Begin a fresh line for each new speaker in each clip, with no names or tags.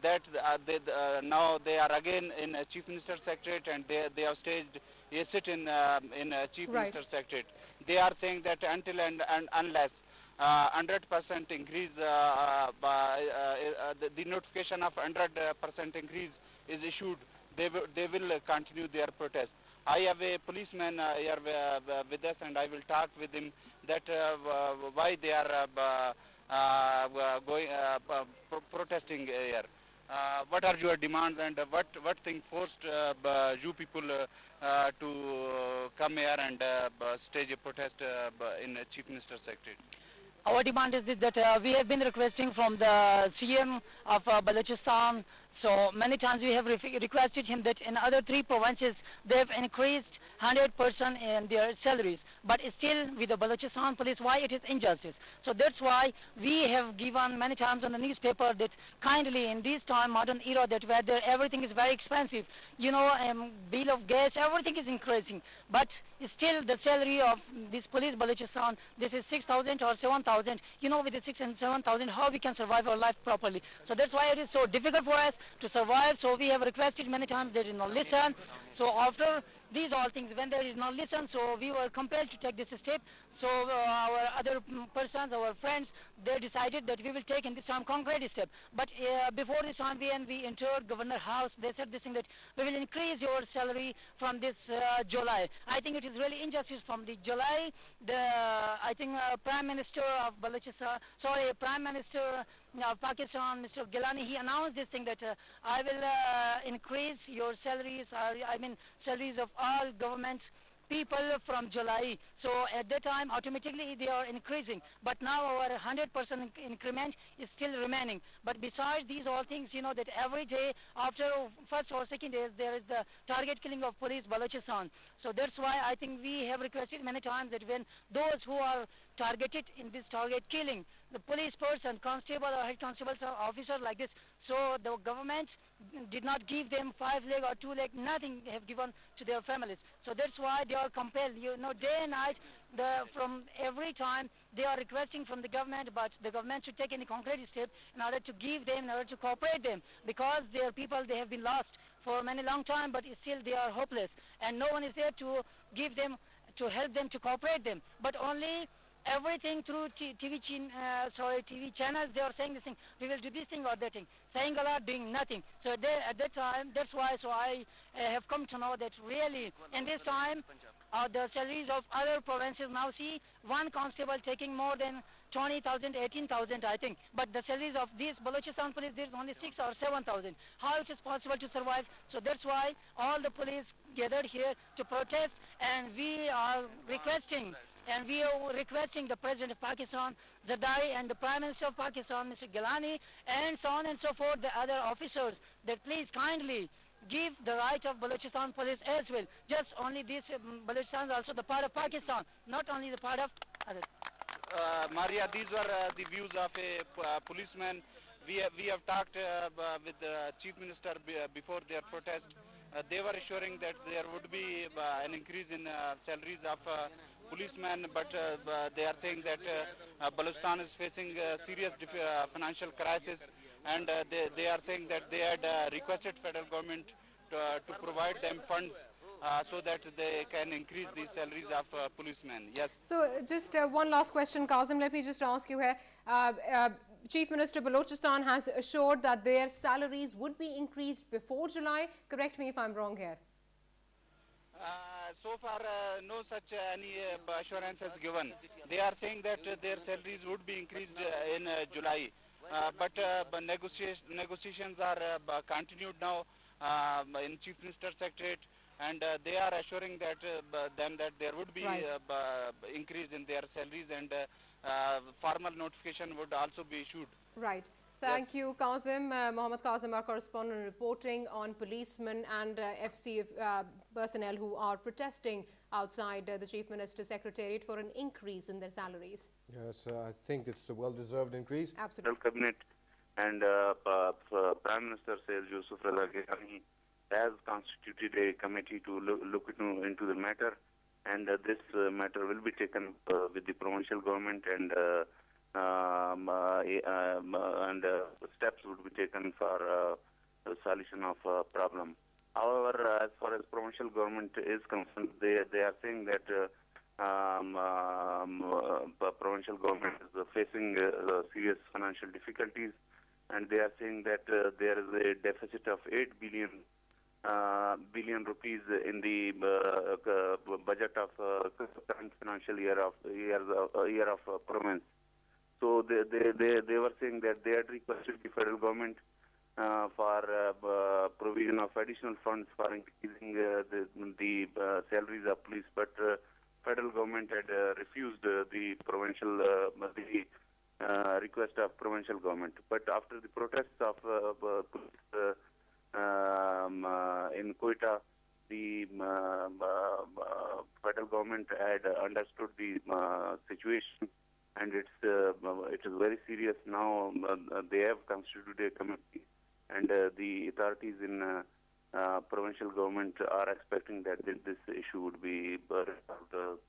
now they are again in Chief Minister's Secretariat, and they have staged a sit in Chief Minister's Secretariat. They are saying that until and unless 100% increase, the notification of 100% increase is issued, they will continue their protest. I have a policeman here with us, and I will talk with him that why they are protesting here. What are your demands, and what thing forced you people to come here and stage a protest in Chief Minister's Secretariat?
Our demand is that we have been requesting from the CM of Balochistan. So many times we have requested him that in other 3 provinces they have increased 100% in their salaries, but still with the Balochistan police, why it is injustice. So that's why we have given many times on the newspaper that kindly in this time, modern era, that where everything is very expensive, you know, bill of gas, everything is increasing, but still the salary of this police Balochistan, this is 6,000 or 7,000. You know, with the 6 and 7,000, how we can survive our life properly. So that's why it is so difficult for us to survive. So we have requested many times, they did not listen. So after these all things, when there is no listen, so we were compelled to take this step. So our other persons, our friends, they decided that we will take in this time concrete step. But before this time, when we entered Governor House, they said this thing that we will increase your salary from this July. I think it is really injustice from the July. I think Prime Minister of Balochistan, Prime Minister of Pakistan, Mr. Gilani, he announced this thing that I will increase your salaries, I mean salaries of all government people from July. So at that time, automatically they are increasing. But now our 100% increment is still remaining. But besides these all things, you know that every day after first or second days, there is the target killing of police Balochistan. So that's why I think we have requested many times that when those who are targeted in this target killing, the police person, constable or head constables or officer like this, so the government did not give them 5 leg or 2 leg, nothing have given to their families. So that's why they are compelled, you know, day and night, from every time they are requesting from the government, but the government should take any concrete step in order to give them, in order to cooperate them, because their people, they have been lost for many long time, but still they are hopeless, and no one is there to give them, to help them, to cooperate them, but only everything through TV channels, they are saying this thing, we will do this thing or that thing, saying a lot, doing nothing. So they, at that time, that's why, so I have come to know that really, in this time, the salaries of other provinces now see, one constable taking more than 20,000, 18,000, I think. But the salaries of these Balochistan police, there's only 6 or 7,000. How it is possible to survive? So that's why all the police gathered here to protest, and we are requesting, the President of Pakistan, Zardari, and the Prime Minister of Pakistan, Mr. Gilani, and so on and so forth, the other officers, that please kindly give the right of Balochistan police as well. Just only this Balochistan is also the part of Pakistan, not only the part of others.
Maria, these were the views of a policeman. We have talked with the Chief Minister before their protest. They were assuring that there would be an increase in salaries of policemen, but they are saying that Balochistan is facing a serious financial crisis, and they are saying that they had requested federal government to provide them funds so that they can increase the salaries of policemen. Yes.
So just one last question, Kazim, let me just ask you here. Chief Minister Balochistan has assured that their salaries would be increased before July. Correct me if I'm wrong here.
So far, no such any assurance is given. They are saying that their salaries would be increased in July, but negotiations are continued now in Chief Minister's Secretariat, and they are assuring that them that there would be increase in their salaries, and formal notification would also be issued.
Right. Thank you, Kazim. Mohammed Kazim, our correspondent, reporting on policemen and FC personnel who are protesting outside the Chief Minister's Secretariat for an increase in their salaries.
Yes, I think it's a well-deserved increase.
Absolutely.
Cabinet and Prime Minister says Yusuf Raza Ghani has constituted a committee to look into the matter, and this matter will be taken with the provincial government and steps would be taken for the solution of problem. However, as far as provincial government is concerned, they are saying that provincial government is facing serious financial difficulties, and they are saying that there is a deficit of 8 billion rupees in the budget of current financial year of province. So they were saying that they had requested the federal government for provision of additional funds for increasing the salaries of police, but federal government had refused the provincial request of provincial government. But after the protests of police in Quetta, the federal government had understood the situation, and it is very serious now. They have constituted a committee, and the authorities in provincial government are expecting that this issue would be resolved.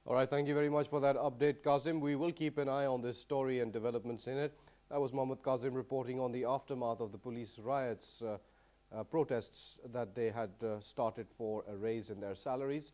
All right, thank you very much for that update, Kazim. We will keep an eye on this story and developments in it. That was Mohammed Kazim reporting on the aftermath of the police riots, protests that they had started for a raise in their salaries.